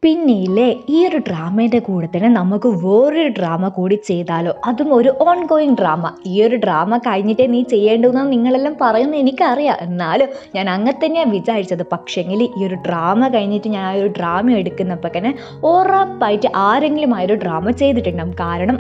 പിന്നെയില്ലേ ഈ ഒരു ഡ്രാമേൻ്റെ കൂടെ തന്നെ നമുക്ക് വേറൊരു ഡ്രാമ കൂടി ചെയ്താലോ, അതും ഒരു ഓൺ ഗോയിങ് ഡ്രാമ. ഈ ഒരു ഡ്രാമ കഴിഞ്ഞിട്ടേ നീ ചെയ്യേണ്ടതെന്ന് നിങ്ങളെല്ലാം പറയുന്നത് എനിക്കറിയാം, എന്നാലും ഞാൻ അങ്ങനെ തന്നെയാണ് വിചാരിച്ചത്. പക്ഷേങ്കിൽ ഈ ഒരു ഡ്രാമ കഴിഞ്ഞിട്ട് ഞാൻ ആ ഒരു ഡ്രാമ എടുക്കുന്നപ്പോൾ തന്നെ ഉറപ്പായിട്ട് ആരെങ്കിലും ആ ഒരു ഡ്രാമ ചെയ്തിട്ടുണ്ടാകും. കാരണം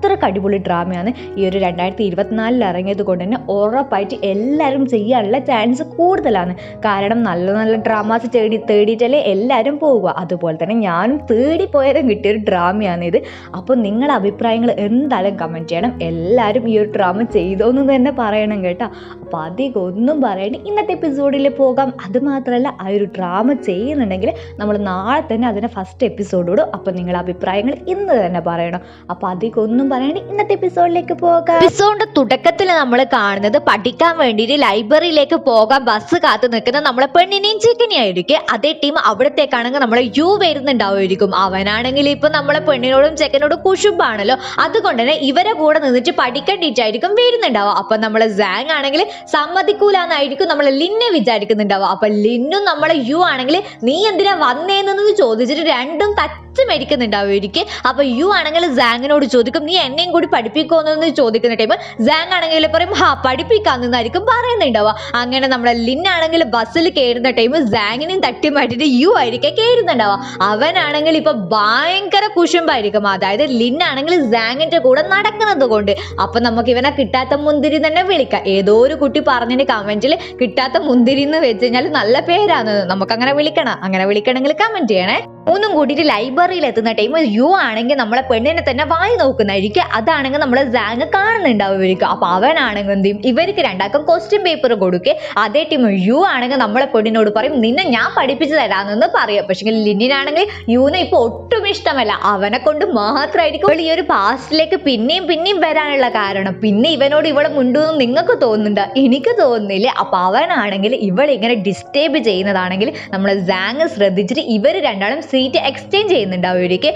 അത്രയ്ക്ക് അടിപൊളി ഡ്രാമയാണ് ഈ ഒരു 2024 ഇറങ്ങിയത് കൊണ്ട് തന്നെ ഉറപ്പായിട്ട് എല്ലാവരും ചെയ്യാനുള്ള ചാൻസ് കൂടുതലാണ്. കാരണം നല്ല നല്ല ഡ്രാമാസ് തേടിയിട്ടല്ലേ എല്ലാവരും പോകുക. അതുപോലെ തന്നെ ഞാനും തേടിപ്പോയാലും കിട്ടിയൊരു ഡ്രാമയാണിത്. അപ്പോൾ നിങ്ങളുടെ അഭിപ്രായങ്ങൾ എന്തായാലും കമൻറ്റ് ചെയ്യണം. എല്ലാവരും ഈ ഒരു ഡ്രാമ ചെയ്തോന്ന് തന്നെ പറയണം കേട്ടോ. അപ്പോൾ അധികം ഒന്നും പറയണ്ട, ഇന്നത്തെ എപ്പിസോഡിൽ പോകാം. അതുമാത്രമല്ല, ആ ഒരു ഡ്രാമ ചെയ്യുന്നുണ്ടെങ്കിൽ നമ്മൾ നാളെ തന്നെ അതിൻ്റെ ഫസ്റ്റ് എപ്പിസോഡോടും. അപ്പോൾ നിങ്ങളുടെ അഭിപ്രായങ്ങൾ ഇന്ന് തന്നെ പറയണം. അപ്പോൾ അധികം ഒന്നും പറയാണ്ട് ഇന്നത്തെ എപ്പിസോഡിലേക്ക് പോകാം. എപ്പിസോഡിന്റെ തുടക്കത്തിൽ നമ്മൾ കാണുന്നത് പഠിക്കാൻ വേണ്ടിയിട്ട് ലൈബ്രറിയിലേക്ക് പോകാൻ ബസ് കാത്തു നിൽക്കുന്ന നമ്മളെ പെണ്ണിനെയും ചിക്കനെയും ആയിരിക്കും. അതേ ടീം അവിടത്തേക്കാണെങ്കിൽ നമ്മളെ യു വരുന്നുണ്ടാവുമായിരിക്കും. അവനാണെങ്കിൽ ഇപ്പൊ നമ്മളെ പെണ്ണിനോടും ചെക്കനോടും കുശുമ്പാണല്ലോ, അതുകൊണ്ട് തന്നെ ഇവരെ കൂടെ നിന്നിട്ട് പഠിക്കേണ്ടിട്ടായിരിക്കും വരുന്നുണ്ടാവുക. അപ്പൊ നമ്മളെ സാങ് ആണെങ്കിൽ സമ്മതിക്കൂലെന്നായിരിക്കും നമ്മളെ ലിന്നെ വിചാരിക്കുന്നുണ്ടാവുക. അപ്പൊ ലിന്നും നമ്മളെ യു ആണെങ്കിൽ നീ എന്തിനാ വന്നേന്ന് ചോദിച്ചിട്ട് രണ്ടും തച്ച് മരിക്കുന്നുണ്ടാവുമായിരിക്കും. അപ്പൊ യു ആണെങ്കിൽ സാങ്ങിനോട് ചോദിക്കും, നീ എന്നെയും കൂടി പഠിപ്പിക്കുമെന്ന് ചോദിക്കുന്ന ടൈം സാങ് ആണെങ്കിൽ പറയും പഠിപ്പിക്കാന്നായിരിക്കും പറയുന്നുണ്ടാവുക. അങ്ങനെ നമ്മളെ ലിന്നാണെങ്കിൽ ബസ്സിൽ കയറുന്ന ടൈം സാങ്ങിനെയും തട്ടി മാറ്റിട്ട് യു ആയിരിക്കും കയറുന്നുണ്ടാവുക. അവനാണെങ്കിൽ ഇപ്പൊ ഭയങ്കര കുശുമ്പായിരിക്കും. അതായത് ലിന്നാണെങ്കിൽ സാങ്ങിന്റെ കൂടെ നടക്കുന്നത് കൊണ്ട്. അപ്പൊ നമുക്ക് ഇവനെ കിട്ടാത്ത മുന്തിരി തന്നെ വിളിക്കാം. ഏതോ ഒരു കുട്ടി പറഞ്ഞതിന്റെ കമന്റിൽ കിട്ടാത്ത മുന്തിരി എന്ന് വെച്ച് കഴിഞ്ഞാൽ നല്ല പേരാണ്, നമുക്ക് അങ്ങനെ വിളിക്കണം. അങ്ങനെ വിളിക്കണമെങ്കിൽ കമന്റ് ചെയ്യണേ. ഒന്നും കൂട്ടിയിട്ട് ലൈബ്രറിയിൽ എത്തുന്ന ടൈം യു ആണെങ്കിൽ നമ്മളെ പെണ്ണിനെ തന്നെ വായി നോക്കുന്നതായിരിക്കും. അതാണെങ്കിൽ നമ്മളെ സാങ് കാണുന്നുണ്ടാവുമായിരിക്കും. അപ്പൊ അവനാണെങ്കിൽ എന്ത് ചെയ്യും, ഇവർക്ക് രണ്ടാക്കും ക്വസ്റ്റ്യൻ പേപ്പർ കൊടുക്കുക. അതേ ടീം യു ആണെങ്കിൽ നമ്മളെ പെണ്ണിനോട് പറയും, നിന്നെ ഞാൻ പഠിപ്പിച്ചു തരാമെന്ന് പറയാം. പക്ഷെ ലിന്നിനാണെങ്കിൽ യുവിനെ ഇപ്പൊ ഒട്ടും ഇഷ്ടമല്ല. അവനെ കൊണ്ട് മാത്രമായിരിക്കും ഈ ഒരു പാസ്റ്റിലേക്ക് പിന്നെയും വരാനുള്ള കാരണം. പിന്നെ ഇവനോട് ഇവളെ മുണ്ടെന്ന് നിങ്ങൾക്ക് തോന്നുന്നുണ്ടോ? എനിക്ക് തോന്നുന്നില്ല. അപ്പൊ അവനാണെങ്കിൽ ഇവളെ ഇങ്ങനെ ഡിസ്റ്റർബ് ചെയ്യുന്നതാണെങ്കിൽ നമ്മളെ സാങ് ശ്രദ്ധിച്ചിട്ട് ഇവർ രണ്ടാളും സീറ്റ് എക്സ്ചേഞ്ച് ചെയ്യുന്നുണ്ടാവുമായിരിക്കും.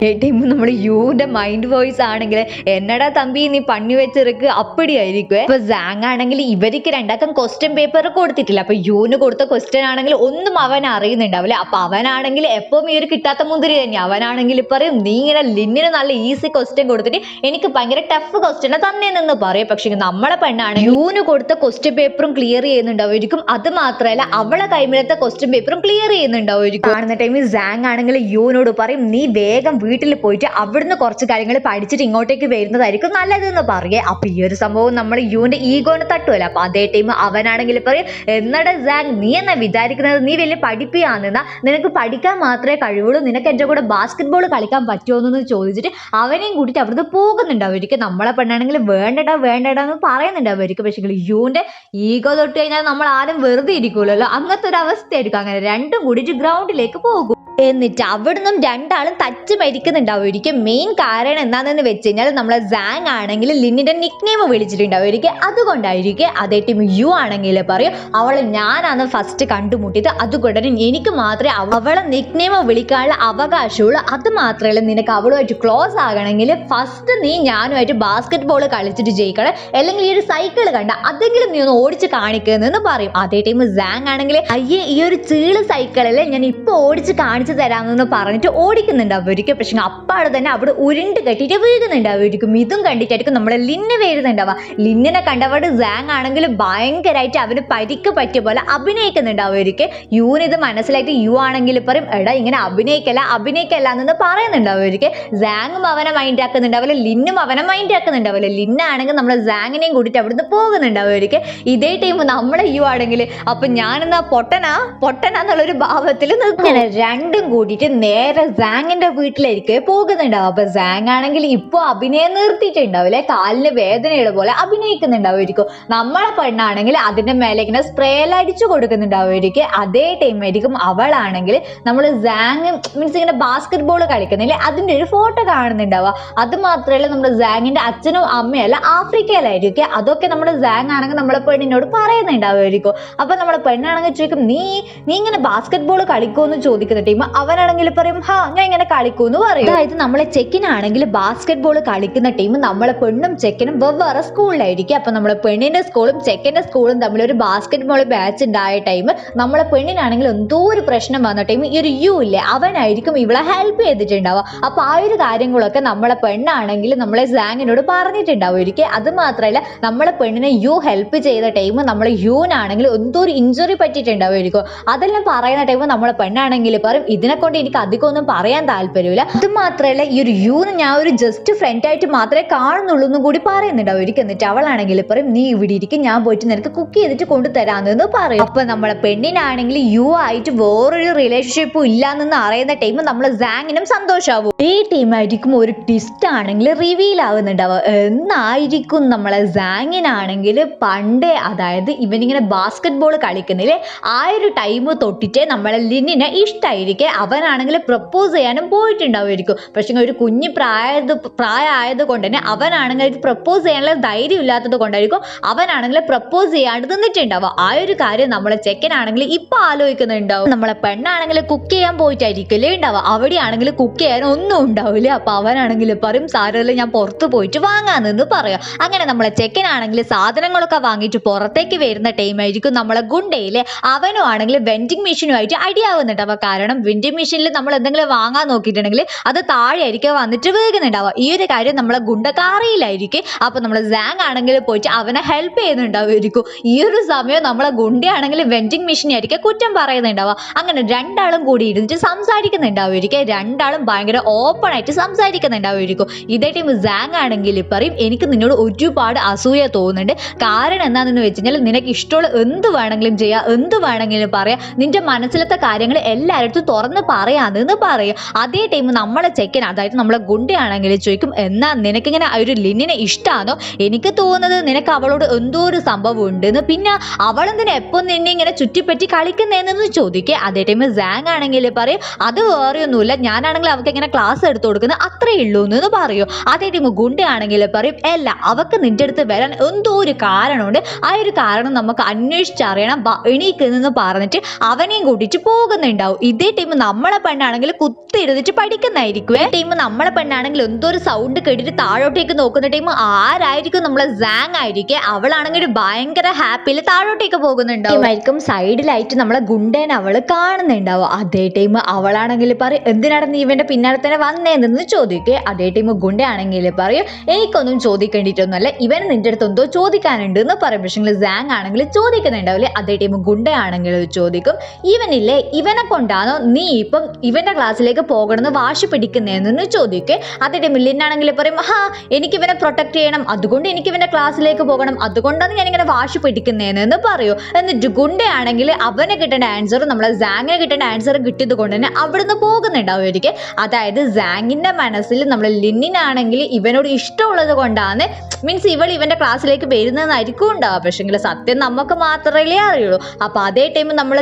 നമ്മൾ യുവിന്റെ മൈൻഡ് വോയിസ് ആണെങ്കിൽ എന്നടാ തമ്പി നീ പണി വെച്ചിറക്ക് അപ്പടിയായിരിക്കും. ഇപ്പൊ സാങ് ആണെങ്കിൽ ഇവർക്ക് രണ്ടാക്കും ക്വസ്റ്റ്യൻ പേപ്പർ കൊടുത്തിട്ടില്ല. അപ്പൊ യുവിന് കൊടുത്ത ക്വസ്റ്റ്യൻ ആണെങ്കിൽ ഒന്നും അവൻ അറിയുന്നുണ്ടാവില്ല. അപ്പൊ അവനാണെങ്കിൽ എപ്പോഴും ഈ ഒരു കിട്ടാത്ത മുന്തിരി തന്നെ. അവനാണെങ്കിൽ പറയും, നീ ഇങ്ങനെ ലിന്നിന് നല്ല ഈസി ക്വസ്റ്റ്യൻ കൊടുത്തിട്ട് എനിക്ക് ഭയങ്കര ടഫ് ക്വസ്റ്റ്യൻ തന്നേന്ന് പറയും. പക്ഷെ നമ്മളെ പെണ്ണാണ് യുവിന് കൊടുത്ത ക്വസ്റ്റ്യൻ പേപ്പറും ക്ലിയർ ചെയ്യുന്നുണ്ടാവുമായിരിക്കും. അത് മാത്രമല്ല അവളെ കൈമിലത്തെ ക്വസ്റ്റ്യൻ പേപ്പറും ക്ലിയർ ചെയ്യുന്നുണ്ടാവുമായിരിക്കും. കാണുന്ന ടൈമിൽ സാങ് ആണെങ്കിൽ യുവിനോട് പറയും, നീ വേഗം വീട്ടിൽ പോയിട്ട് അവിടുന്ന് കുറച്ച് കാര്യങ്ങൾ പഠിച്ചിട്ട് ഇങ്ങോട്ടേക്ക് വരുന്നതായിരിക്കും നല്ലതെന്ന് പറയേ. അപ്പൊ ഈ ഒരു സംഭവം നമ്മൾ യുവിന്റെ ഈഗോനെ തട്ടുമല്ലോ. അപ്പൊ അതേ ടൈം അവനാണെങ്കിൽ പറയും, എന്നടാ സാങ് നീ എന്നാ വിചാരിക്കുന്നത്, നീ വലിയ പഠിപ്പിയാണെന്നാ, നിനക്ക് പഠിക്കാൻ മാത്രമേ കഴിവുള്ളൂ, നിനക്ക് എന്റെ കൂടെ ബാസ്കറ്റ് ബോൾ കളിക്കാൻ പറ്റുമോന്ന് ചോദിച്ചിട്ട് അവനെയും കൂട്ടിയിട്ട് അവിടുന്ന് പോകുന്നുണ്ടാവുമായിരിക്കും. നമ്മളെ പെണ്ണാണെങ്കിൽ വേണ്ടടാന്ന് പറയുന്നുണ്ടാവുമായിരിക്കും. പക്ഷെ യുവിന്റെ ഈഗോ തൊട്ട് കഴിഞ്ഞാൽ നമ്മൾ ആരും വെറുതെ ഇരിക്കൂലല്ലോ, അങ്ങനത്തെ ഒരു അവസ്ഥയായിരിക്കും. അങ്ങനെ രണ്ടും കൂടിയിട്ട് ഗ്രൗണ്ടിലേക്ക് പോകും. എന്നിട്ട് അവിടുന്നും രണ്ടാളും തച്ച് മരിക്കുന്നുണ്ടാവുമായിരിക്കും. മെയിൻ കാരണം എന്താണെന്ന് വെച്ച് കഴിഞ്ഞാൽ നമ്മളെ സാങ് ആണെങ്കിൽ ലിന്നിന്റെ നിക് നെയിം വിളിച്ചിട്ടുണ്ടാവുമായിരിക്കും. അതുകൊണ്ടായിരിക്കും. അതേ ടീം യു ആണെങ്കിൽ പറയും, അവളെ ഞാനാണ് ഫസ്റ്റ് കണ്ടുമുട്ടിയത്, അതുകൊണ്ട് തന്നെ എനിക്ക് മാത്രമേ അവളെ നിക് നെയിം വിളിക്കാനുള്ള അവകാശമുള്ളൂ. അത് മാത്രമല്ല, നിനക്ക് അവളുമായിട്ട് ക്ലോസ് ആകണമെങ്കിൽ ഫസ്റ്റ് നീ ഞാനുമായിട്ട് ബാസ്കറ്റ് ബോൾ കളിച്ചിട്ട് ജയിക്കണം, അല്ലെങ്കിൽ ഈ ഒരു സൈക്കിൾ കണ്ട അതെങ്കിലും നീ ഒന്ന് ഓടിച്ച് കാണിക്കുന്നെന്ന് പറയും. അതേ ടീം സാങ് ആണെങ്കിൽ അയ്യേ ഈ ഒരു ചീള് സൈക്കിളല്ലേ ഞാൻ ഇപ്പൊ ഓടിച്ച് കാണിച്ചു തരാമെന്ന് പറഞ്ഞിട്ട് ഓടിക്കുന്നുണ്ടാവുമായിരിക്കും. പക്ഷെ അപ്പാട് തന്നെ അവിടെ ഉരുണ്ട് കെട്ടിയിട്ട് വീഴുന്നുണ്ടാവുമായിരിക്കും. ഇതും കണ്ടിട്ടായിരിക്കും നമ്മളെ ലിന്ന് വരുന്നുണ്ടാവുക. ലിന്നിനെ കണ്ടവിടെ സാങ് ആണെങ്കിൽ ഭയങ്കരമായിട്ട് അവന് പരിക്ക് പറ്റിയ പോലെ അഭിനയിക്കുന്നുണ്ടാവുമായിരിക്കും. യുവിന് ഇത് മനസ്സിലായിട്ട് യു ആണെങ്കിൽ പറയും, എടാ ഇങ്ങനെ അഭിനയിക്കല്ല എന്ന് പറയുന്നുണ്ടാവുമായിരിക്കും. സാങ്ങും അവനെ മൈൻഡ് ആക്കുന്നുണ്ടാവില്ല, ലിന്നും അവനെ മൈൻഡ് ആക്കുന്നുണ്ടാവില്ല. ലിന്നാണെങ്കിൽ നമ്മളെ സാങ്ങിനെയും കൂട്ടിയിട്ട് അവിടുന്ന് പോകുന്നുണ്ടാവുമായിരിക്കും. ഇതേ ടൈം നമ്മളെ യു ആണെങ്കിൽ അപ്പൊ ഞാനെന്നാ പൊട്ടനാന്നുള്ളൊരു ഭാവത്തിൽ നിൽക്കണം. രണ്ടും കൂടിയിട്ട് നേരെ സാങ്ങിന്റെ വീട്ടിലേക്ക് പോകുന്നുണ്ടാവും. അപ്പൊ സാങ് ആണെങ്കിൽ ഇപ്പൊ അഭിനയം നിർത്തിയിട്ടുണ്ടാവില്ലേ, കാലിന് വേദനയുടെ പോലെ അഭിനയിക്കുന്നുണ്ടാവുമായിരിക്കും. നമ്മളെ പെണ്ണാണെങ്കിൽ അതിന്റെ മേലെ ഇങ്ങനെ സ്പ്രേ എല്ലാം അടിച്ചു കൊടുക്കുന്നുണ്ടാവുമായിരിക്കും. അതേ ടൈം ആയിരിക്കും അവളാണെങ്കിൽ നമ്മൾ സാങ് മീൻസ് ഇങ്ങനെ ബാസ്കറ്റ് ബോൾ കളിക്കുന്നില്ലേ അതിന്റെ ഒരു ഫോട്ടോ കാണുന്നുണ്ടാവുക. അത് മാത്രമല്ല നമ്മുടെ സാങ്ങിന്റെ അച്ഛനും അമ്മയല്ല ആഫ്രിക്കയിലായിരിക്കും. അതൊക്കെ നമ്മുടെ സാങ് ആണെങ്കിൽ നമ്മളെ പെണ്ണിനോട് പറയുന്നുണ്ടാവുമായിരിക്കും. അപ്പൊ നമ്മളെ പെണ്ണാണെങ്കിൽ ചോദിക്കും, നീ ഇങ്ങനെ ബാസ്കറ്റ് ബോൾ കളിക്കുമെന്ന് ചോദിക്കുന്ന ടൈം അവനാണെങ്കിൽ ആണെങ്കിൽ പറയും ഹാ ഞാൻ ഇങ്ങനെ കളിക്കൂന്ന് പറയും. അതായത് നമ്മളെ ചെക്കിനാണെങ്കിൽ ബാസ്കറ്റ് ബോൾ കളിക്കുന്ന ടീം നമ്മളെ പെണ്ണും ചെക്കനും വെവ്വേറെ സ്കൂളിലായിരിക്കും. അപ്പൊ നമ്മളെ പെണ്ണിന്റെ സ്കൂളും ചെക്കന്റെ സ്കൂളും തമ്മിൽ ഒരു ബാസ്കറ്റ് ബോൾ ബാച്ച് ഉണ്ടായ ടൈം നമ്മളെ പെണ്ണിനാണെങ്കിൽ എന്തോ ഒരു പ്രശ്നം വന്ന ടൈം ഈ ഒരു യു ഇല്ലേ അവനായിരിക്കും ഇവളെ ഹെൽപ്പ് ചെയ്തിട്ടുണ്ടാവുക. അപ്പൊ ആ ഒരു കാര്യങ്ങളൊക്കെ നമ്മളെ പെണ്ണാണെങ്കിൽ നമ്മളെ സാങ്ങിനോട് പറഞ്ഞിട്ടുണ്ടാവുമായിരിക്കും. അത് മാത്രമല്ല നമ്മളെ പെണ്ണിനെ യു ഹെൽപ്പ് ചെയ്ത ടൈം നമ്മളെ യുനാണെങ്കിൽ എന്തോ ഒരു ഇഞ്ചുറി പറ്റിയിട്ടുണ്ടാവുമായിരിക്കും. അതെല്ലാം പറയുന്ന ടൈം നമ്മളെ പെണ്ണാണെങ്കിൽ പറയും ഇതിനെ കൊണ്ട് എനിക്ക് അധികം ഒന്നും പറയാൻ താല്പര്യമില്ല. അത് മാത്രമല്ല ഈ ഒരു യുന്ന് ഞാൻ ഒരു ജസ്റ്റ് ഫ്രണ്ട് ആയിട്ട് മാത്രമേ കാണുന്നുള്ളൂ എന്നും കൂടി പറയുന്നുണ്ടാവുമായിരിക്കും. എന്നിട്ട് അവളാണെങ്കിൽ പറയും നീ ഇവിടെ ഇരിക്കും ഞാൻ പോയിട്ട് നിനക്ക് കുക്ക് ചെയ്തിട്ട് കൊണ്ടുതരാമെന്ന് പറയും. അപ്പൊ നമ്മളെ പെണ്ണിനാണെങ്കിൽ യു ആയിട്ട് വേറൊരു റിലേഷൻഷിപ്പും ഇല്ലാന്ന് അറിയുന്ന ടൈം നമ്മളെ സാങ്ങിനും സന്തോഷമാവും. ഈ ടീമായിരിക്കും ഒരു ട്വിസ്റ്റ് ആണെങ്കിൽ റിവീൽ ആവുന്നുണ്ടാവുക. എന്നായിരിക്കും നമ്മളെ സാങ്ങിനാണെങ്കിൽ പണ്ടേ അതായത് ഇവനിങ്ങനെ ബാസ്കറ്റ് ബോൾ കളിക്കുന്നില്ലേ ആ ഒരു ടൈം തൊട്ടിട്ടേ നമ്മളെ ലിന്നിനെ ഇഷ്ടമായിരിക്കെ അവനാണെങ്കിൽ പ്രപ്പോസ് ചെയ്യാനും പോയിട്ടുണ്ടാവുമായിരിക്കും. പക്ഷെ ഒരു കുഞ്ഞു പ്രായമായത് കൊണ്ട് തന്നെ അവനാണെങ്കിൽ ഇത് പ്രപ്പോസ് ചെയ്യാനുള്ള ധൈര്യം ഇല്ലാത്തത് കൊണ്ടായിരിക്കും അവനാണെങ്കിൽ പ്രപ്പോസ് ചെയ്യാണ്ട് നിന്നിട്ടുണ്ടാവുക. ആ ഒരു കാര്യം നമ്മളെ ചെക്കനാണെങ്കിൽ ഇപ്പൊ ആലോചിക്കുന്നുണ്ടാവും. നമ്മളെ പെണ്ണാണെങ്കിൽ കുക്ക് ചെയ്യാൻ പോയിട്ടായിരിക്കില്ലേ ഉണ്ടാവുക. അവിടെയാണെങ്കിൽ കുക്ക് ചെയ്യാൻ ഒന്നും ഉണ്ടാവില്ല. അപ്പൊ അവനാണെങ്കിൽ പറയും സാരമില്ല ഞാൻ പുറത്ത് പോയിട്ട് വാങ്ങാന്ന് പറയാം. അങ്ങനെ നമ്മളെ ചെക്കനാണെങ്കിൽ സാധനങ്ങളൊക്കെ വാങ്ങിയിട്ട് പുറത്തേക്ക് വരുന്ന ടൈമായിരിക്കും നമ്മളെ ഗുണ്ടയിലെ അവനും ആണെങ്കിൽ വെൻഡിങ് മെഷീനുമായിട്ട് അടിയാവുന്നുണ്ടാവുക. കാരണം വെൻഡിങ് മെഷീനിൽ നമ്മൾ എന്തെങ്കിലും വാങ്ങാൻ നോക്കിയിട്ടുണ്ടെങ്കിൽ അത് താഴെ ആയിരിക്കും വന്നിട്ട് വീകുന്നുണ്ടാവുക. ഈ ഒരു കാര്യം നമ്മളെ ഗുണ്ടക്ക് അറിയില്ലായിരിക്കും. അപ്പൊ നമ്മളെ സാങ് ആണെങ്കിൽ പോയിട്ട് അവനെ ഹെൽപ്പ് ചെയ്യുന്നുണ്ടാവുമായിരിക്കും. ഈ ഒരു സമയം നമ്മളെ ഗുണ്ടയാണെങ്കിൽ വെൻഡിങ് മെഷീനായിരിക്കും കുറ്റം പറയുന്നുണ്ടാവുക. അങ്ങനെ രണ്ടാളും കൂടി ഇരുന്നിട്ട് സംസാരിക്കുന്നുണ്ടാവുമായിരിക്കും. രണ്ടാളും ഭയങ്കര ഓപ്പൺ ആയിട്ട് സംസാരിക്കുന്നുണ്ടാവുമായിരിക്കും. ഇതേ ടൈം സാങ് ആണെങ്കിൽ പറയും എനിക്ക് നിന്നോട് ഒരുപാട് അസൂയ തോന്നുന്നുണ്ട്. കാരണം എന്താണെന്ന് വെച്ച് കഴിഞ്ഞാൽ നിനക്ക് ഇഷ്ടമുള്ള എന്ത് വേണമെങ്കിലും ചെയ്യാം എന്ത് വേണമെങ്കിലും പറയാം നിന്റെ മനസ്സിലത്തെ കാര്യങ്ങൾ എല്ലാവരും തുറന്ന് പറയാന്ന് പറയും. അതേ ടൈം നമ്മളെ ചെക്കൻ അതായത് നമ്മളെ ഗുണ്ടയാണെങ്കിൽ ചോദിക്കും എന്നാ നിനക്കിങ്ങനെ ഒരു ലിന്നിനെ ഇഷ്ടമാണോ? എനിക്ക് തോന്നുന്നത് നിനക്ക് അവളോട് എന്തോ ഒരു സംഭവം ഉണ്ടെന്ന്. പിന്നെ അവളെന്തിനാ എപ്പോൾ നിന്നെ ഇങ്ങനെ ചുറ്റിപ്പറ്റി കളിക്കുന്നതെന്ന് ചോദിക്കുക. അതേ ടൈം സാങ് ആണെങ്കിൽ പറയും അത് വേറെയൊന്നുമില്ല ഞാനാണെങ്കിൽ അവൾക്ക് ഇങ്ങനെ ക്ലാസ് എടുത്തു കൊടുക്കുന്നത് അത്രേ ഉള്ളൂ എന്ന് പറയും. അതേ ടൈം ഗുണ്ടയാണെങ്കിൽ പറയും അല്ല അവക്ക് നിന്റെ അടുത്ത് വരാൻ എന്തോ ഒരു കാരണമുണ്ട്. ആ ഒരു കാരണം നമുക്ക് അന്വേഷിച്ചറിയണം എണീക്കെന്ന് പറഞ്ഞിട്ട് അവനെയും കൂട്ടിട്ട് പോകുന്നുണ്ടാവും. ഇതേ ടൈം നമ്മളെ പെണ്ണാണെങ്കിൽ കുത്തിരുന്നിട്ട് പഠിക്കുന്നതായിരിക്കും. ടൈം നമ്മളെ പെണ്ണാണെങ്കിൽ എന്തോ ഒരു സൗണ്ട് കേട്ടിട്ട് താഴോട്ടേക്ക് നോക്കുന്ന ടൈം ആരായിരിക്കും നമ്മളെ സാങ് ആയിരിക്കും. അവളാണെങ്കിൽ ഭയങ്കര ഹാപ്പിയിൽ താഴോട്ടേക്ക് പോകുന്നുണ്ടാവും. സൈഡിലായിട്ട് നമ്മളെ ഗുണ്ടേനെ അവള് കാണുന്നുണ്ടാവും. അതേ ടൈം അവളാണെങ്കിൽ പറയും എന്തിനാണ് നീ ഇവന്റെ പിന്നാലെ തന്നെ വന്നേന്ന് ചോദിക്കുക. അതേ ടൈം ഗുണ്ടയാണെങ്കിൽ പറയും എനിക്കൊന്നും ചോദിക്കേണ്ടിട്ടൊന്നുമല്ല ഇവൻ നിന്റെ അടുത്ത് എന്തോ ചോദിക്കാനുണ്ട് എന്ന് പറയും. പക്ഷേ സാങ് ആണെങ്കിൽ ചോദിക്കുന്നുണ്ടാവില്ലേ. അതേ ടൈം ഗുണ്ടയാണെങ്കിൽ ചോദിക്കും ഇവനില്ലേ ഇവനെ കൊണ്ടാണോ നീ ഇപ്പം ഇവന്റെ ക്ലാസ്സിലേക്ക് പോകണമെന്ന് വാശി പിടിക്കുന്നതെന്ന് ചോദിക്കുക. അതേ ടൈം ലിന്നാണെങ്കിൽ പറയും ഹാ എനിക്ക് ഇവനെ പ്രൊട്ടക്ട് ചെയ്യണം അതുകൊണ്ട് എനിക്ക് ഇവന്റെ ക്ലാസ്സിലേക്ക് പോകണം അതുകൊണ്ടാണ് ഞാൻ ഇങ്ങനെ വാശി പിടിക്കുന്നതെന്ന് പറയൂ. എന്നിട്ട് ഗുണ്ടയാണെങ്കിൽ അവന് കിട്ടേണ്ട ആൻസർ നമ്മളെ സാങ്ങിന് കിട്ടേണ്ട ആൻസർ കിട്ടിയത് കൊണ്ട് തന്നെ അവിടുന്ന് പോകുന്നുണ്ടാവുമായിരിക്കും. അതായത് സാങ്ങിന്റെ മനസ്സിൽ നമ്മളെ ലിന്നിനാണെങ്കിൽ ഇവനോട് ഇഷ്ടമുള്ളത് കൊണ്ടാണ് മീൻസ് ഇവൾ ഇവന്റെ ക്ലാസ്സിലേക്ക് വരുന്നതെന്നായിരിക്കും ഉണ്ടാവുക. പക്ഷേ സത്യം നമുക്ക് മാത്രമേ അറിയുള്ളൂ. അപ്പൊ അതേ ടൈം നമ്മൾ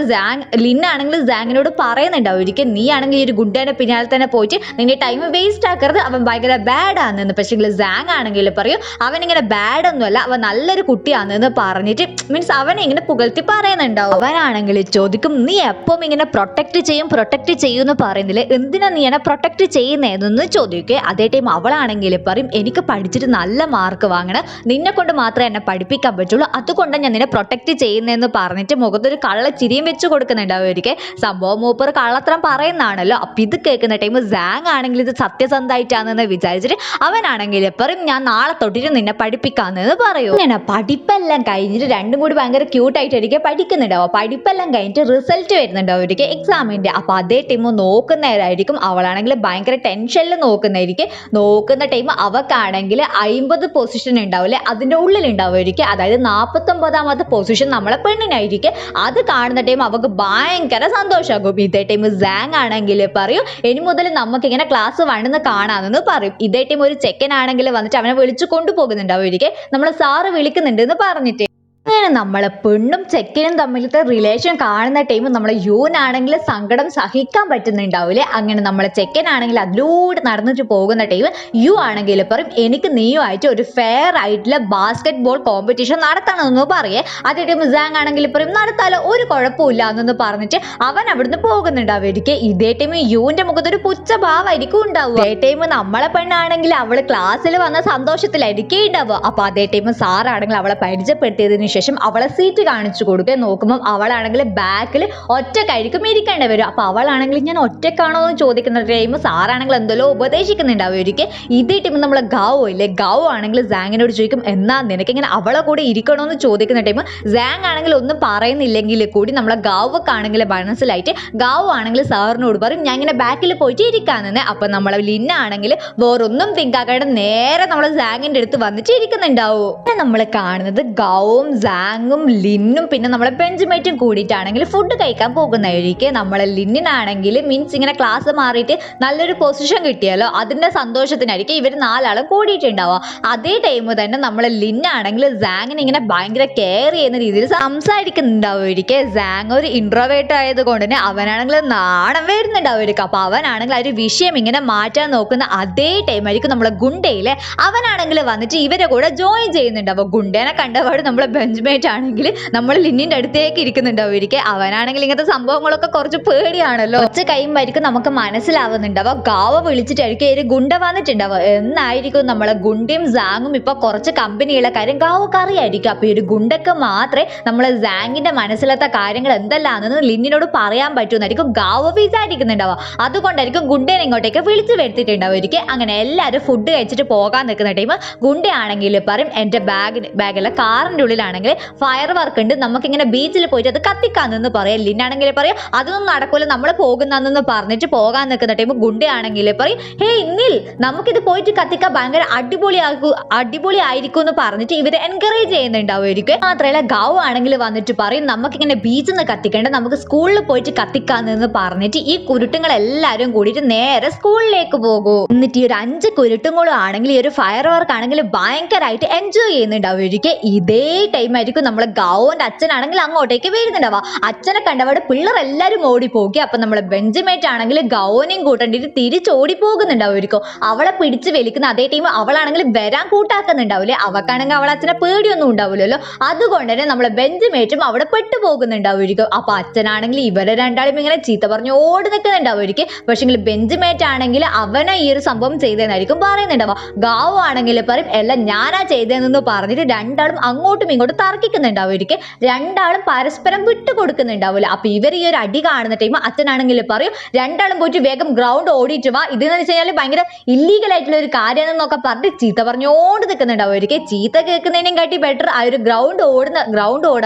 ലിന്നാണെങ്കിൽ സാങ്ങിനോട് പറയുന്നുണ്ടാവും നീ ആണെങ്കിൽ ഈ ഒരു ഗുണ്ടേന്റെ പിന്നാലെ തന്നെ പോയിട്ട് നിന്റെ ടൈം വേസ്റ്റ് ആക്കരുത് അവൻ ഭയങ്കര ബാഡ് ആണെന്ന്. പക്ഷേ സാങ് ആണെങ്കിൽ പറയും അവൻ ഇങ്ങനെ ബാഡ് ഒന്നുമല്ല അവൻ നല്ലൊരു കുട്ടിയാണെന്ന് പറഞ്ഞിട്ട് മീൻസ് അവനെ ഇങ്ങനെ പുകഴ്ത്തി പറയുന്നുണ്ടാവും. അവനാണെങ്കിൽ ചോദിക്കും നീ എപ്പം ഇങ്ങനെ പ്രൊട്ടക്ട് ചെയ്യും എന്ന് പറയുന്നില്ലേ എന്തിനാ നീ എന്നെ പ്രൊട്ടക്ട് ചെയ്യുന്നതെന്ന് ചോദിക്കുക. അതേ ടൈം അവളാണെങ്കിൽ പറയും എനിക്ക് പഠിച്ചിട്ട് നല്ല മാർക്ക് വാങ്ങണം നിന്നെ കൊണ്ട് മാത്രമേ എന്നെ പഠിപ്പിക്കാൻ പറ്റുള്ളൂ അതുകൊണ്ടാണ് ഞാൻ നിന്നെ പ്രൊട്ടക്ട് ചെയ്യുന്നതെന്ന് പറഞ്ഞിട്ട് മുഖത്തൊരു കള്ള ചിരിയും വെച്ച് കൊടുക്കുന്നുണ്ടാവുമായിരിക്കും. സംഭവം മൂപ്പർ കള്ളത്തരം പറയുന്നതാണല്ലോ. അപ്പൊ ഇത് കേൾക്കുന്ന ടൈം സാങ് ആണെങ്കിൽ ഇത് സത്യസന്ധമായിട്ടാണെന്ന് വിചാരിച്ചിട്ട് അവനാണെങ്കിൽ പറയും ഞാൻ നാളെ തൊട്ടിട്ട് നിന്നെ പഠിപ്പിക്കാന്ന് പറയൂ. ഇങ്ങനെ പഠിപ്പെല്ലാം കഴിഞ്ഞിട്ട് രണ്ടും കൂടി ഭയങ്കര ക്യൂട്ടായിട്ടായിരിക്കും പഠിക്കുന്നുണ്ടാവും. പഠിപ്പെല്ലാം കഴിഞ്ഞിട്ട് റിസൾട്ട് വരുന്നുണ്ടാവും എക്സാമിന്റെ. അപ്പൊ അതേ ടൈം നോക്കുന്നവരായിരിക്കും അവളാണെങ്കിൽ ഭയങ്കര ടെൻഷനിൽ നോക്കുന്നതായിരിക്കും. നോക്കുന്ന ടൈം അവക്കാണെങ്കിൽ 50 പൊസിഷൻ ഉണ്ടാവില്ലേ അതിന്റെ ഉള്ളിൽ ഉണ്ടാവുമായിരിക്കും. അതായത് 49ാമത്തെ പൊസിഷൻ നമ്മളെ പെണ്ണിനായിരിക്കും. അത് കാണുന്ന ടൈം അവക്ക് ഭയങ്കര സന്തോഷമാകും. ഇതേ ടൈം സാങ് ആണെങ്കിൽ പറയും ഇനി മുതൽ നമുക്ക് ഇങ്ങനെ ക്ലാസ് 1 കാണാമെന്ന് പറയും. ഇതേ ടൈം ഒരു ചെക്കനാണെങ്കിൽ വന്നിട്ട് അവനെ വിളിച്ചു കൊണ്ടുപോകുന്നുണ്ടാവുമായിരിക്കും നമ്മളെ സാറ് വിളിക്കുന്നുണ്ട് എന്ന് പറഞ്ഞിട്ട്. അങ്ങനെ നമ്മളെ പെണ്ണും ചെക്കനും തമ്മിലത്തെ റിലേഷൻ കാണുന്ന ടൈം നമ്മളെ യൂനാണെങ്കിൽ സങ്കടം സഹിക്കാൻ പറ്റുന്നുണ്ടാവില്ലേ. അങ്ങനെ നമ്മളെ ചെക്കനാണെങ്കിൽ അതിലൂടെ നടന്നിട്ട് പോകുന്ന ടൈം യു ആണെങ്കിൽ പറയും എനിക്ക് നീയുമായിട്ട് ഒരു ഫെയർ ആയിട്ടുള്ള ബാസ്കറ്റ് ബോൾ കോമ്പറ്റീഷൻ നടത്തണമെന്ന് പറയേ. അതേ ടൈം സാങ് ആണെങ്കിൽ പറയും നടത്താലോ, ഒരു കുഴപ്പമില്ല എന്നൊന്ന് പറഞ്ഞിട്ട് അവൻ അവിടുന്ന് പോകുന്നുണ്ടാവുമായിരിക്കും. ഇതേ ടൈം യുവിന്റെ മുഖത്തൊരു പുച്ഛഭാവമായിരിക്കും ഉണ്ടാവുക. അതേ ടൈം നമ്മളെ പെണ്ണാണെങ്കിൽ അവള് ക്ലാസ്സിൽ വന്ന സന്തോഷത്തിലായിരിക്കും ഉണ്ടാവുക. അപ്പൊ അതേ ടൈം സാറാണെങ്കിൽ അവളെ പരിചയപ്പെടുത്തിയതിനു ശേഷം അവളെ സീറ്റ് കാണിച്ചു കൊടുക്കുക. നോക്കുമ്പോൾ അവളാണെങ്കിൽ ബാക്കിൽ ഒറ്റക്കായിരിക്കും ഇരിക്കേണ്ടി വരും. അപ്പൊ അവളാണെങ്കിൽ ഞാൻ ഒറ്റക്കാണോ എന്ന് ചോദിക്കുന്ന ടൈം സാറാണെങ്കിൽ എന്തെല്ലോ ഉപദേശിക്കുന്നുണ്ടാവുമായിരിക്കും. ഇതേ ടൈം നമ്മളെ ഗാവോ ഇല്ലേ, ഗാവോ ആണെങ്കിൽ സാങ്ങിനോട് ചോദിക്കും എന്നാ നിനക്കിങ്ങനെ അവളെ കൂടെ ഇരിക്കണോന്ന് ചോദിക്കുന്ന ടൈം സാങ് ആണെങ്കിൽ ഒന്നും പറയുന്നില്ലെങ്കിൽ കൂടി നമ്മളെ ഗാവോക്കാണെങ്കിൽ മനസ്സിലായിട്ട് ഗാവോ ആണെങ്കിൽ സാറിനോട് പറയും ഞാൻ ഇങ്ങനെ ബാക്കിൽ പോയിട്ട് ഇരിക്കാന്ന്. അപ്പൊ നമ്മളെ ലിന്ന ആണെങ്കിൽ വേറൊന്നും തിങ്കാക്കാണ്ട് നേരെ നമ്മളെ സാങ്ങിന്റെ അടുത്ത് വന്നിട്ട് ഇരിക്കുന്നുണ്ടാവും. നമ്മൾ കാണുന്നത് ഗാവും സാങ്ങും ലിന്നും പിന്നെ നമ്മളെ ബെഞ്ചുമേറ്റും കൂടിയിട്ടാണെങ്കിൽ ഫുഡ് കഴിക്കാൻ പോകുന്നതായിരിക്കും. നമ്മളെ ലിന്നിനാണെങ്കിൽ മീൻസ് ഇങ്ങനെ ക്ലാസ് മാറിയിട്ട് നല്ലൊരു പൊസിഷൻ കിട്ടിയല്ലോ, അതിന്റെ സന്തോഷത്തിനായിരിക്കും ഇവർ നാലാളും കൂടിയിട്ടുണ്ടാവുക. അതേ ടൈം തന്നെ നമ്മളെ ലിന്നാണെങ്കിൽ സാങ്ങിനെ ഇങ്ങനെ ഭയങ്കര കെയർ ചെയ്യുന്ന രീതിയിൽ സംസാരിക്കുന്നുണ്ടാവുമായിരിക്കും. സാങ് ഒരു ഇൻട്രോവേർട്ട് ആയത് കൊണ്ട് തന്നെ അവനാണെങ്കിൽ നാണം വരുന്നുണ്ടാവുമായിരിക്കും. അപ്പൊ അവനാണെങ്കിൽ ആ ഒരു വിഷയം ഇങ്ങനെ മാറ്റാൻ നോക്കുന്ന അതേ ടൈം ആയിരിക്കും നമ്മളെ ഗുണ്ടയിലെ അവനാണെങ്കിൽ വന്നിട്ട് ഇവരെ കൂടെ ജോയിൻ ചെയ്യുന്നുണ്ടാവും. ഗുണ്ടേനെ കണ്ടപാട് നമ്മളെ ബെഞ്ച്മേറ്റ് ആണെങ്കിൽ നമ്മൾ ലിന്നിന്റെ അടുത്തേക്ക് ഇരിക്കുന്നുണ്ടാവുമായിരിക്കും. അവനാണെങ്കിൽ ഇങ്ങനത്തെ സംഭവങ്ങളൊക്കെ കുറച്ച് പേടിയാണല്ലോ. കുറച്ച് കഴിയുമ്പോഴായിരിക്കും നമുക്ക് മനസ്സിലാവുന്നുണ്ടാവുക ഗാവ വിളിച്ചിട്ടായിരിക്കും ഒരു ഗുണ്ട വന്നിട്ടുണ്ടാവുക. എന്നായിരിക്കും നമ്മളെ ഗുണ്ടയും സാങ്ങും ഇപ്പൊ കുറച്ച് കമ്പനിയുള്ള കാര്യം ഗാവക്ക് അറിയായിരിക്കും. അപ്പൊ ഈ ഒരു ഗുണ്ടക്ക് മാത്രമേ നമ്മളെ സാങ്ങിന്റെ മനസ്സിലത്തെ കാര്യങ്ങൾ എന്തെല്ലാന്ന് ലിന്നിനോട് പറയാൻ പറ്റുമെന്നായിരിക്കും ഗാവ വിചാരിക്കുന്നുണ്ടാവുക. അതുകൊണ്ടായിരിക്കും ഗുണ്ടേനെ ഇങ്ങോട്ടേക്ക് വിളിച്ചു വരുത്തിയിട്ടുണ്ടാവുമായിരിക്കും. അങ്ങനെ എല്ലാവരും ഫുഡ് കഴിച്ചിട്ട് പോകാൻ നിൽക്കുന്ന ടൈം ഗുണ്ടയാണെങ്കിൽ പറയും എന്റെ ബാഗിലെ കാറിന്റെ ഉള്ളിലാണെങ്കിൽ ഫയർ വർക്ക് ഉണ്ട്, നമുക്കിങ്ങനെ ബീച്ചിൽ പോയിട്ട് അത് കത്തിക്കാന്നെന്ന് പറയാം. ലിന്നാണെങ്കിൽ പറയും അതൊന്നും നടക്കൂല, നമ്മൾ പോകുന്നെന്ന് പറഞ്ഞിട്ട് പോകാൻ നിൽക്കുന്ന ടൈം ഗുണ്ടയാണെങ്കിൽ പറയും ഹേ ഇന്നിൽ നമുക്കിത് പോയിട്ട് കത്തിക്കാൻ ഭയങ്കര അടിപൊളി ആയിരിക്കും എന്ന് പറഞ്ഞിട്ട് ഇവരെ എൻകറേജ് ചെയ്യുന്നുണ്ടാവുമായിരിക്കും. മാത്രമല്ല ഗാവ് ആണെങ്കിൽ വന്നിട്ട് പറയും നമുക്കിങ്ങനെ ബീച്ചിൽ നിന്ന് കത്തിക്കേണ്ട, നമുക്ക് സ്കൂളിൽ പോയിട്ട് കത്തിക്കാന്നെന്ന് പറഞ്ഞിട്ട് ഈ കുരുട്ടുങ്ങളെല്ലാവരും കൂടിയിട്ട് നേരെ സ്കൂളിലേക്ക് പോകും. എന്നിട്ട് ഈ ഒരു 5 കുരുട്ടുങ്ങളും ആണെങ്കിൽ ഈ ഒരു ഫയർ വർക്ക് ആണെങ്കിൽ ഭയങ്കരമായിട്ട് എൻജോയ് ചെയ്യുന്നുണ്ടാവുമായിരിക്കും. ഇതേ ടൈം ആയിരിക്കും നമ്മളെ ഗാവോന്റെ അച്ഛനാണെങ്കിൽ അങ്ങോട്ടേക്ക് വരുന്നുണ്ടാവുക. അച്ഛനെ കണ്ടവിടെ പിള്ളേരെല്ലാരും ഓടിപ്പോക്കി. അപ്പൊ നമ്മളെ ബെഞ്ചുമേറ്റ് ആണെങ്കിൽ ഗാവോനെയും കൂട്ടണ്ടിട്ട് തിരിച്ചോടി പോകുന്നുണ്ടാവുമായിരിക്കും. അവളെ പിടിച്ച് വലിക്കുന്ന അതേ ടൈം അവളാണെങ്കിൽ വരാൻ കൂട്ടാക്കുന്നുണ്ടാവില്ലേ. അവക്കാണെങ്കിൽ അവളെ അച്ഛനെ പേടിയൊന്നും ഉണ്ടാവില്ലല്ലോ. അതുകൊണ്ട് തന്നെ നമ്മളെ ബെഞ്ചുമേറ്റും അവിടെ പെട്ടുപോകുന്നുണ്ടാവുമായിരിക്കും. അപ്പൊ അച്ഛനാണെങ്കിൽ ഇവരെ രണ്ടാളും ഇങ്ങനെ ചീത്ത പറഞ്ഞ് ഓടി നിൽക്കുന്നുണ്ടാവുമായിരിക്കും. പക്ഷെ ബെഞ്ചുമേറ്റ് ആണെങ്കിൽ അവനെ ഈ ഒരു സംഭവം ചെയ്തതെന്നായിരിക്കും പറയുന്നുണ്ടാവുക. ഗാവോ ആണെങ്കിൽ പറയും എല്ലാം ഞാനാ ചെയ്തതെന്ന് പറഞ്ഞിട്ട് രണ്ടാളും അങ്ങോട്ടും ഇങ്ങോട്ടും തർക്കിക്കുന്നുണ്ടാവുമായിരിക്കും. രണ്ടാളും പരസ്പരം വിട്ടുകൊടുക്കുന്നുണ്ടാവില്ല. അപ്പൊ ഇവർ ഈ ഒരു അടി കാണുന്ന ടൈം അച്ഛനാണെങ്കിൽ പറയും രണ്ടാളും പോയിട്ട് വേഗം ഗ്രൗണ്ട് ഓടിയിട്ട് വാ, ഇതെന്ന് വെച്ച് കഴിഞ്ഞാൽ ഭയങ്കര ഇല്ലീഗൽ ആയിട്ടുള്ള ഒരു കാര്യമെന്നൊക്കെ പറഞ്ഞിട്ട് ചീത്ത പറഞ്ഞോണ്ട് നിൽക്കുന്നുണ്ടാവുമായിരിക്കും. ചീത്ത കേൾക്കുന്നതിനും കാട്ടി ബെറ്റർ ആ ഒരു ഗ്രൗണ്ടിൽ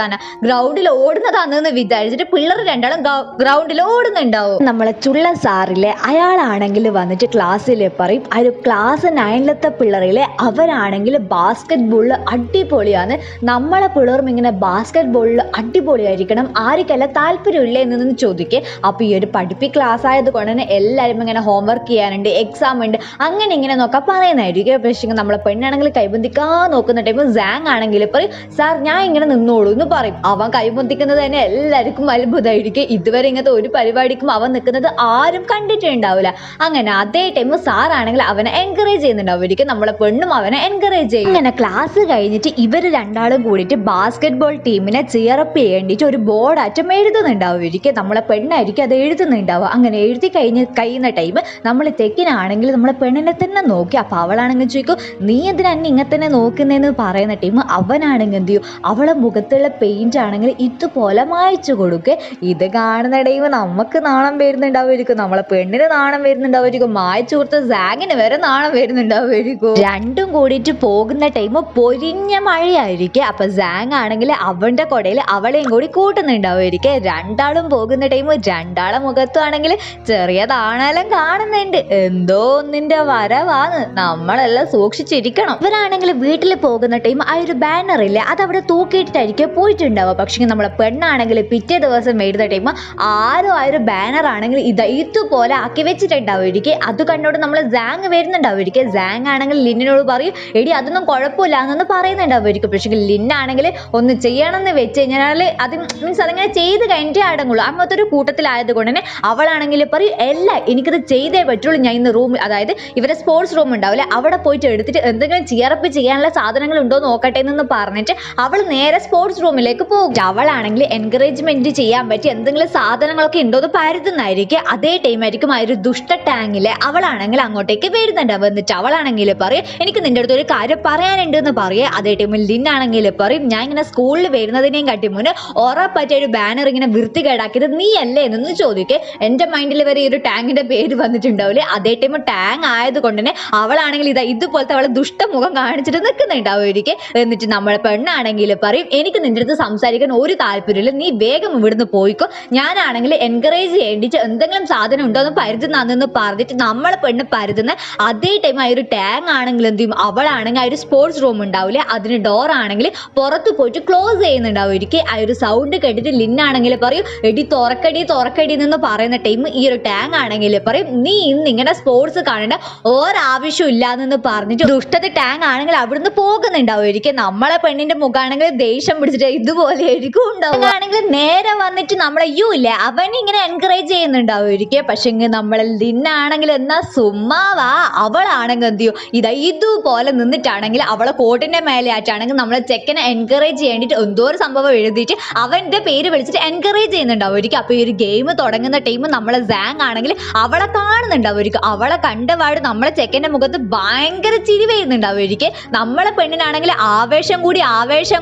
ഓടുന്നതാണെന്ന് വിചാരിച്ചിട്ട് പിള്ളേർ രണ്ടാളും ഗ്രൗണ്ടിൽ ഓടുന്നുണ്ടാവും. നമ്മളെ ചുള്ള സാറിലെ അയാളാണെങ്കിൽ വന്നിട്ട് ക്ലാസ്സിൽ പറയും ആ ഒരു ക്ലാസ് 9ത്തെ പിള്ളേരിലെ അവരാണെങ്കിൽ ബാസ്കറ്റ് ബോളിൽ അടിപൊളിയാണ്, നമ്മളെ പിള്ളേരും ഇങ്ങനെ ബാസ്കറ്റ് ബോളിൽ അടിപൊളിയായിരിക്കണം, ആർക്കെല്ലാം താല്പര്യമില്ല എന്നൊന്ന് ചോദിക്കേ. അപ്പൊ ഈ ഒരു പഠിപ്പി ക്ലാസ് ആയത് കൊണ്ട് തന്നെ എല്ലാവരും ഇങ്ങനെ ഹോംവർക്ക് ചെയ്യാനുണ്ട്, എക്സാം ഉണ്ട്, അങ്ങനെ ഇങ്ങനെ നോക്കാൻ പറയുന്നതായിരിക്കും. പക്ഷേ നമ്മളെ പെണ്ണാണെങ്കിൽ കൈബന്ധിക്കാൻ നോക്കുന്ന ടൈം സാങ് ആണെങ്കിൽ പറയും സാർ ഞാൻ ഇങ്ങനെ നിന്നോളൂ എന്ന് പറയും. അവൻ കൈബന്ധിക്കുന്നത് തന്നെ എല്ലാവർക്കും അത്ഭുതമായിരിക്കും. ഇതുവരെ ഇങ്ങനത്തെ ഒരു പരിപാടിക്കും അവൻ നിൽക്കുന്നത് ആരും കണ്ടിട്ടുണ്ടാവില്ല. അങ്ങനെ അതേ ടൈം സാറാണെങ്കിൽ അവനെ എൻകറേജ് ചെയ്യുന്നുണ്ടാവുമായിരിക്കും. നമ്മളെ പെണ്ണും അവനെ എൻകറേജ് ചെയ്യും. അങ്ങനെ ക്ലാസ് കഴിഞ്ഞിട്ട് ഇവർ രണ്ടാളും കൂടിയിട്ട് ബാസ്കറ്റ് ബോൾ ടീമിനെ ചിയറപ്പ് ചെയ്യേണ്ടിയിട്ട് ഒരു ബോർഡ് അറ്റം എഴുതുന്നുണ്ടാവുമായിരിക്കും. നമ്മളെ പെണ്ണായിരിക്കും അത് എഴുതുന്നുണ്ടാവുക. അങ്ങനെ എഴുതി കഴിയുന്ന ടൈം നമ്മൾ തെക്കിനാണെങ്കിൽ നമ്മളെ പെണ്ണിനെ തന്നെ നോക്കി. അപ്പൊ അവളാണെങ്കിൽ ചോദിക്കും നീ എന്തിനാ ഇങ്ങനെ തന്നെ നോക്കുന്നതെന്ന് പറയുന്ന ടൈം അവനാണെങ്കിൽ എന്ത് ചെയ്യും അവളെ മുഖത്തുള്ള പെയിന്റ് ആണെങ്കിൽ ഇതുപോലെ മായ്ച്ചു കൊടുക്കുക. ഇത് കാണുന്ന ടൈം നമുക്ക് നാണം വരുന്നുണ്ടാവുമായിരിക്കും, നമ്മളെ പെണ്ണിന് നാണം വരുന്നുണ്ടാവുമായിരിക്കും, മായ്ച്ചു കൊടുത്ത സാങ്ങിന് വരെ നാണം വരുന്നുണ്ടാവുമായിരിക്കും. രണ്ടും കൂടിയിട്ട് പോകുന്ന ടൈം പൊരിഞ്ഞ മഴയായിരിക്കും. അപ്പൊ സാങ് ആണെങ്കിൽ അവന്റെ കൊടയിൽ അവളെയും കൂടി കൂട്ടുന്നുണ്ടാവുമായിരിക്കും. രണ്ടാളും പോകുന്ന ടൈം രണ്ടാളെ മുഖത്താണെങ്കിൽ ചെറിയതാണെല്ലാം കാണുന്നുണ്ട്, എന്തോ ഒന്നിന്റെ വരവാന്ന്, നമ്മളെല്ലാം സൂക്ഷിച്ചിരിക്കണം. ഇവരാണെങ്കിൽ വീട്ടിൽ പോകുന്ന ടൈം ആ ഒരു ബാനർ ഇല്ലേ അതവിടെ തൂക്കിയിട്ടായിരിക്കും പോയിട്ടുണ്ടാവുക. പക്ഷെ നമ്മളെ പെണ്ണാണെങ്കിൽ പിറ്റേ ദിവസം വരുന്ന ടൈം ആരും ആ ഒരു ബാനർ ആണെങ്കിൽ ഇതുപോലെ ആക്കി വെച്ചിട്ടുണ്ടാവുമായിരിക്കും. അത് കണ്ടോണ്ട് നമ്മളെ സാങ് വരുന്നുണ്ടാവുമായിരിക്കും. സാങ് ആണെങ്കിൽ ലിന്നിനോട് പറയും എടി അതൊന്നും കുഴപ്പമില്ല എന്നൊന്ന് പറയുന്നുണ്ടാവുമായിരിക്കും. പക്ഷെ ലിന്നാണെങ്കിൽ അവളാണെങ്കിൽ ഒന്ന് ചെയ്യണമെന്ന് വെച്ച് കഴിഞ്ഞാൽ അത് മീൻസ് അതിങ്ങനെ ചെയ്ത് കഴിഞ്ഞിട്ടേ അടങ്ങുള്ളൂ. അങ്ങനത്തെ ഒരു കൂട്ടത്തിലായത് കൊണ്ട് തന്നെ അവളാണെങ്കിൽ പറയും എല്ലാം എനിക്കത് ചെയ്തേ പറ്റുള്ളൂ. ഞാൻ ഇന്ന് റൂമിൽ, അതായത് ഇവരെ സ്പോർട്സ് റൂം ഉണ്ടാവില്ലേ, അവിടെ പോയിട്ട് എടുത്തിട്ട് എന്തെങ്കിലും ചിയറപ്പ് ചെയ്യാനുള്ള സാധനങ്ങൾ ഉണ്ടോ നോക്കട്ടെ എന്ന് പറഞ്ഞിട്ട് അവൾ നേരെ സ്പോർട്സ് റൂമിലേക്ക് പോകും. അവളാണെങ്കിൽ എൻകറേജ്മെന്റ് ചെയ്യാൻ പറ്റി എന്തെങ്കിലും സാധനങ്ങളൊക്കെ ഉണ്ടോ എന്ന് പരുതുന്നായിരിക്കും. അതേ ടൈം ആയിരിക്കും ആ ഒരു ദുഷ്ട ടാങ്കിലെ അവളാണെങ്കിൽ അങ്ങോട്ടേക്ക് വരുന്നുണ്ട്. വന്നിട്ട് അവളാണെങ്കിൽ പറയും എനിക്ക് നിന്റെ അടുത്ത് ഒരു കാര്യം പറയാനുണ്ട് എന്ന് പറയേ. അതേ ടൈമിൽ ലിന്നാണെങ്കിൽ പറയും ഞാൻ ഇങ്ങനെ സ്കൂളിൽ വരുന്നതിനേയും കാട്ടി മുന്നേ ഉറപ്പായിട്ട് ഒരു ബാനർ ഇങ്ങനെ വൃത്തികേടാക്കിയത് നീ അല്ലേ എന്നൊന്ന് ചോദിക്കേ. എന്റെ മൈൻഡിൽ വരെ ഈ ഒരു ടാങ്കിന്റെ പേര് വന്നിട്ടുണ്ടാവില്ലേ. അതേ ടൈം ടാങ്ക് ആയത് കൊണ്ട് തന്നെ അവളാണെങ്കിൽ ഇതുപോലത്തെ അവളെ ദുഷ്ടമുഖം കാണിച്ചിട്ട് നിൽക്കുന്നുണ്ടാവുമായിരിക്കും. എന്നിട്ട് നമ്മളെ പെണ്ണാണെങ്കിൽ പറയും എനിക്ക് നിന്റെ അടുത്ത് സംസാരിക്കാൻ ഒരു താല്പര്യമില്ല, നീ വേഗം ഇവിടുന്ന് പോയിക്കോ, ഞാനാണെങ്കിൽ എൻകറേജ് ചെയ്യേണ്ടിട്ട് എന്തെങ്കിലും സാധനം ഉണ്ടോ എന്ന് പരുതുന്നാന്ന് പറഞ്ഞിട്ട് നമ്മളെ പെണ്ണ് പരുതുന്ന അതേ ടൈം ആ ഒരു ടാങ്ക് ആണെങ്കിൽ എന്ത് ചെയ്യും, അവളാണെങ്കിൽ ആ ഒരു സ്പോർട്സ് റൂം ഉണ്ടാവില്ലേ അതിന് ഡോർ ആണെങ്കിൽ പുറത്ത് പോയിട്ട് ക്ലോസ് ചെയ്യുന്നുണ്ടാവുമായിരിക്കും. ആ ഒരു സൗണ്ട് കേട്ടിട്ട് ലിന്നാണെങ്കിൽ പറയും എടി തുറക്കടി എന്ന് പറയുന്ന ടൈം ഈ ഒരു ടാങ്ക് ആണെങ്കിൽ പറയും നീ ഇന്ന് ഇങ്ങനെ സ്പോർട്സ് കാണേണ്ട ഒരാവശ്യം ഇല്ലാന്ന് പറഞ്ഞിട്ട് ദുഷ്ടത ടാങ്ക് ആണെങ്കിൽ അവിടുന്ന് പോകുന്നുണ്ടാവുമായിരിക്കും. നമ്മളെ പെണ്ണിന്റെ മുഖാണെങ്കിൽ ദേഷ്യം പിടിച്ചിട്ട് ഇതുപോലെ ആയിരിക്കും ഉണ്ടാവും. ആണെങ്കിൽ നേരെ വന്നിട്ട് നമ്മളെ യു ഇല്ലേ അവനിങ്ങനെ എൻകറേജ് ചെയ്യുന്നുണ്ടാവുമായിരിക്കും. പക്ഷെ നമ്മളെ ലിന്നാണെങ്കിൽ എന്നാ സുമ്മാവാ, അവളാണെങ്കിൽ എന്ത് ചെയ്യും ഇതുപോലെ നിന്നിട്ടാണെങ്കിൽ അവളെ കോട്ടിന്റെ മേലെ ആയിട്ടാണെങ്കിൽ നമ്മളെ ചെക്കനെ എൻകറേജ് ചെയ്യേണ്ടിട്ട് എന്തോ ഒരു സംഭവം എഴുതിയിട്ട് അവന്റെ പേര് വിളിച്ചിട്ട് എൻകറേജ് ചെയ്യുന്നുണ്ടാവുമായിരിക്കും. അപ്പൊ ഈ ഒരു ഗെയിം തുടങ്ങുന്ന ടൈം നമ്മളെ സാങ് ആണെങ്കിൽ അവളെ കാണുന്നുണ്ടാവുമായിരിക്കും. അവളെ കണ്ടപാട് നമ്മളെ ചെക്കന്റെ മുഖത്ത് ഭയങ്കര ചിരി വരുന്നുണ്ടാവുമായിരിക്കും. നമ്മളെ പെണ്ണിനാണെങ്കിൽ ആവേശം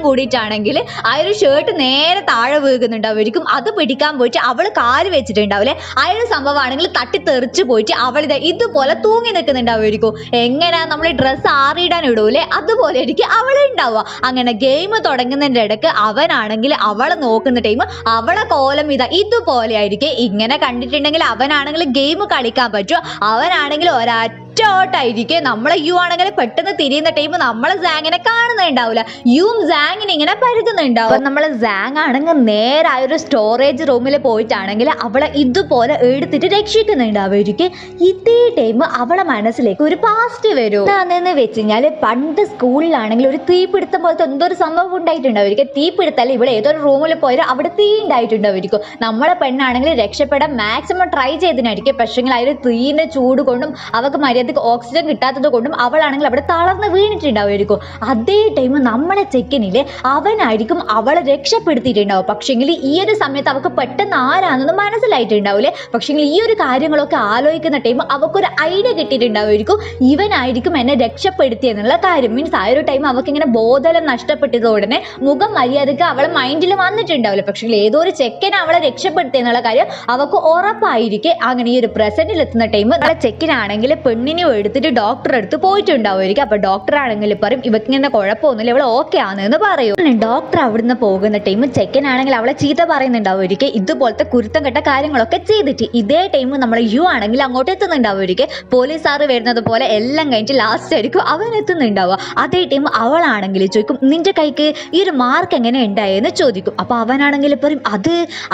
കൂടിയിട്ടാണെങ്കിൽ ആ ഒരു ഷർട്ട് നേരെ താഴെ വീകുന്നുണ്ടാവുമായിരിക്കും. അത് പിടിക്കാൻ പോയിട്ട് അവൾ കാല് വെച്ചിട്ടുണ്ടാവില്ലേ, ആ ഒരു സംഭവമാണെങ്കിൽ തട്ടിത്തെറിച്ച് പോയിട്ട് അവൾ ഇതുപോലെ തൂങ്ങി നിൽക്കുന്നുണ്ടാവുമായിരിക്കും. എങ്ങനെയാ നമ്മൾ ഡ്രസ്സ് ആറിയിടാൻ ഇടൂലേ അതുപോലെ ആയിരിക്കും അവൾ ഉണ്ടാവുക. അങ്ങനെ ഗെയിം തുടങ്ങുന്നതിൻ്റെ ഇടയ്ക്ക് അവനാണെങ്കിൽ അവളെ നോക്കുന്ന ടൈം അവളെ കോലം ഇതുപോലെ ആയിരിക്കും. ഇങ്ങനെ കണ്ടിട്ടുണ്ടെങ്കിൽ അവനാണെങ്കിൽ ഗെയിം കളിക്കാൻ പറ്റും. അവനാണെങ്കിൽ ഒരൊറ്റോട്ടായിരിക്കും. നമ്മളെ യു ആണെങ്കിൽ പെട്ടെന്ന് തിരിയുന്ന ടൈം നമ്മളെ സാങ്ങിനെ കാണുന്നുണ്ടാവില്ല. യുവും സാങ്ങിനെ ഇങ്ങനെ പരുതുന്നുണ്ടാവും. നമ്മളെ സാങ് ആണെങ്കിൽ നേരെ ആ ഒരു സ്റ്റോറേജ് റൂമിൽ പോയിട്ടാണെങ്കിൽ അവളെ ഇതുപോലെ എടുത്തിട്ട് രക്ഷിക്കുന്നുണ്ടാവുമായിരിക്കും. ഇതേ ടൈം അവളെ മനസ്സിലേക്ക് ഒരു പാസ്റ്റ് വരും. എന്താണെന്ന് വെച്ച് കഴിഞ്ഞാൽ പണ്ട് സ്കൂളിലാണെങ്കിൽ ഒരു തീപിടുത്തം പോലത്തെ എന്തോ ഒരു സംഭവം ഉണ്ടായിട്ടുണ്ടാവുമായിരിക്കും. തീപിടുത്തല്ല ഇവിടെ ഏതൊരു റൂമിൽ പോയാൽ അവിടെ തീ ഉണ്ടായിട്ടുണ്ടാവുമായിരിക്കും. നമ്മളെ പെണ്ണാണെങ്കിൽ രക്ഷപ്പെടാൻ മാക്സിമം ട്രൈ ചെയ്തിനായിരിക്കും. പക്ഷെങ്കിൽ ആ ഒരു തീന്റെ ചൂട് കൊണ്ടും അവർക്ക് മര്യാദക്ക് ഓക്സിജൻ കിട്ടാത്തത് കൊണ്ടും അവളാണെങ്കിൽ അവിടെ തളർന്ന് വീണിട്ടുണ്ടാവുമായിരിക്കും. അതേ ടൈം നമ്മളെ ചെക്കനിലെ അവനായിരിക്കും അവളെ രക്ഷപ്പെടുത്തിയിട്ടുണ്ടാവും. പക്ഷെങ്കിൽ ഈ ഒരു സമയത്ത് അവൾക്ക് പെട്ടെന്ന് ആരാണെന്ന് മനസ്സിലായിട്ടുണ്ടാവില്ലേ. പക്ഷെങ്കിൽ ഈ ഒരു കാര്യങ്ങളൊക്കെ ആലോചിക്കുന്ന ടൈം അവൾക്കൊരു ഐഡിയ കിട്ടിയിട്ടുണ്ടാവുമായിരിക്കും. ഇവനായിരിക്കും എന്നെ രക്ഷപ്പെടുത്തിയെന്നുള്ള കാര്യം. മീൻസ് ആ ഒരു ടൈം അവൾക്ക് ഇങ്ങനെ ബോധം നഷ്ടപ്പെട്ടത് ഉടനെ മുഖം മര്യാദക്ക് അവളെ മൈൻഡിൽ വന്നിട്ടുണ്ടാവില്ല. പക്ഷെ ഏതോ ഒരു ചെക്കനെ അവളെ രക്ഷപ്പെടുത്തിയെന്നുള്ള കാര്യം അവൾക്ക് ഉറപ്പായിരിക്കും. അങ്ങനെ ഈ ഒരു പ്രസന്റിൽ എത്തുന്ന ടൈം അവളെ ചെക്കനാണെങ്കിൽ പെണ്ണിനെ എടുത്തിട്ട് ഡോക്ടറെ അടുത്ത് പോയിട്ടുണ്ടാവുമായിരിക്കും. അപ്പൊ ഡോക്ടർ ആണെങ്കിൽ പറയും ഇവക്ക് ഇങ്ങനെ കുഴപ്പമൊന്നുമില്ല, ഇവളെ ഓക്കെ ആണെന്ന് പറയും. ഡോക്ടർ അവിടുന്ന് പോകുന്ന ടൈം ചെക്കനാണെങ്കിൽ അവളെ ചീത്ത പറയുന്നുണ്ടാവുമായിരിക്കും ഇതുപോലത്തെ കുരുത്തം കെട്ട കാര്യങ്ങളൊക്കെ ചെയ്തിട്ട്. ഇതേ ടൈം നമ്മൾ യു ആണെങ്കിൽ അങ്ങോട്ട് എത്തുന്നുണ്ടാവുമായിരിക്കും. പോലീസുകാർ വരുന്നത് പോലെ എല്ലാം കഴിഞ്ഞിട്ട് ലാസ്റ്റ് ആയിരിക്കും അവൻ എത്തുന്നുണ്ടാവുക. അതേ ടൈം അവളാണെങ്കിൽ ചോദിക്കും നിന്റെ കൈക്ക് ഈ ഒരു മാർക്ക് എങ്ങനെ ഉണ്ടായെന്ന് ചോദിക്കും. അപ്പൊ അവനാണെങ്കിൽ പറയും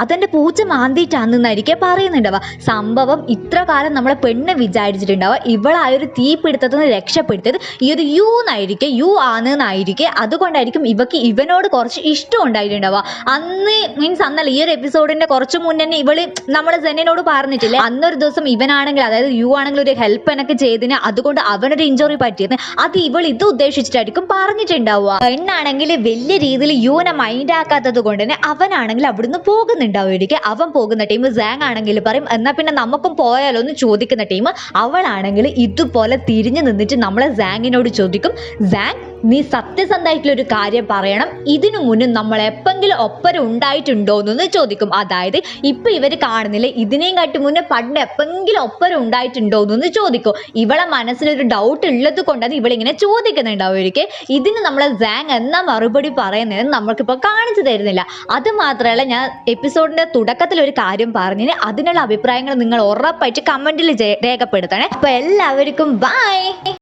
അതെന്റെ പൂച്ച മാന്തിയിട്ടാണെന്നായിരിക്കും പറയുന്നുണ്ടാവുക. സംഭവം ഇത്ര കാലം നമ്മളെ പെണ്ണ് വിചാരിച്ചിട്ടുണ്ടാവുക ഇവളായൊരു തീപിടുത്തത്തിൽ നിന്ന് രക്ഷപ്പെടുത്തിയത് ഈ ഒരു യു എന്നായിരിക്കും, യു ആണെന്നായിരിക്കും. അതുകൊണ്ടായിരിക്കും ഇവനോട് കുറച്ച് ഇഷ്ടം ഉണ്ടായിട്ടുണ്ടാവുക. അന്ന് മീൻസ് അന്നല്ല, ഈ ഒരു എപ്പിസോഡിന്റെ കുറച്ച് മുന്നേ ഇവള് നമ്മളെ സെന്നിനോട് പറഞ്ഞിട്ടില്ലേ അന്നൊരു ദിവസം ഇവനാണെങ്കിൽ അതായത് യു ആണെങ്കിൽ ഒരു ഹെൽപ്പ് എനിക്ക് ചെയ്തതിന് അതുകൊണ്ട് അവനൊരു ഇഞ്ചുറി പറ്റിയത് അത് ഇവൾ ഇത് ഉദ്ദേശിച്ചിട്ടായിരിക്കും പറഞ്ഞിട്ടുണ്ടാവുക. പെണ്ണാണെങ്കിൽ വലിയ രീതിയിൽ യുവിനെ മൈൻഡ് ആക്കാത്തത് കൊണ്ട് തന്നെ അവനാണെങ്കിൽ അവിടുന്ന് പോകുന്നുണ്ടാവുമായിരിക്കും. അവൻ പോകുന്ന ടൈം സാങ് ആണെങ്കിൽ പറയും എന്നാ പിന്നെ നമുക്കും പോയാലോ എന്ന് ചോദിക്കുന്ന ടൈം അവളാണെങ്കിൽ ഇതുപോലെ തിരിഞ്ഞു നിന്നിട്ട് നമ്മളെ സാങ്ങിനോട് ചോദിക്കും സാങ് നീ സത്യസന്ധമായിട്ടുള്ള ഒരു കാര്യം പറയണം, ഇതിനു മുന്നേ നമ്മൾ എപ്പെങ്കിലും ഒപ്പരം ഉണ്ടായിട്ടുണ്ടോ എന്നൊന്ന് ചോദിക്കും. അതായത് ഇപ്പൊ ഇവര് കാണുന്നില്ല ഇതിനെയും കാട്ടി മുന്നേ പണ്ട് എപ്പെങ്കിലും ഒപ്പരം ഉണ്ടായിട്ടുണ്ടോ എന്നൊന്ന് ചോദിക്കും. ഇവളെ മനസ്സിലൊരു ഡൗട്ട് ഉള്ളത് കൊണ്ടാണ് ഇവളിങ്ങനെ ചോദിക്കുന്നുണ്ടാവുമായിരിക്കും. ഇതിന് നമ്മളെ സാങ് എന്നാ മറുപടി പറയുന്നതെന്ന് നമ്മൾക്കിപ്പോൾ കാണിച്ചു തരുന്നില്ല. അത് മാത്രമല്ല ഞാൻ എപ്പിസോഡിന്റെ തുടക്കത്തിൽ ഒരു കാര്യം പറഞ്ഞതിന് അതിനുള്ള അഭിപ്രായങ്ങൾ നിങ്ങൾ ഉറപ്പായിട്ട് കമന്റിൽ രേഖപ്പെടുത്തണേ. അപ്പൊ എല്ലാവർക്കും ബൈ.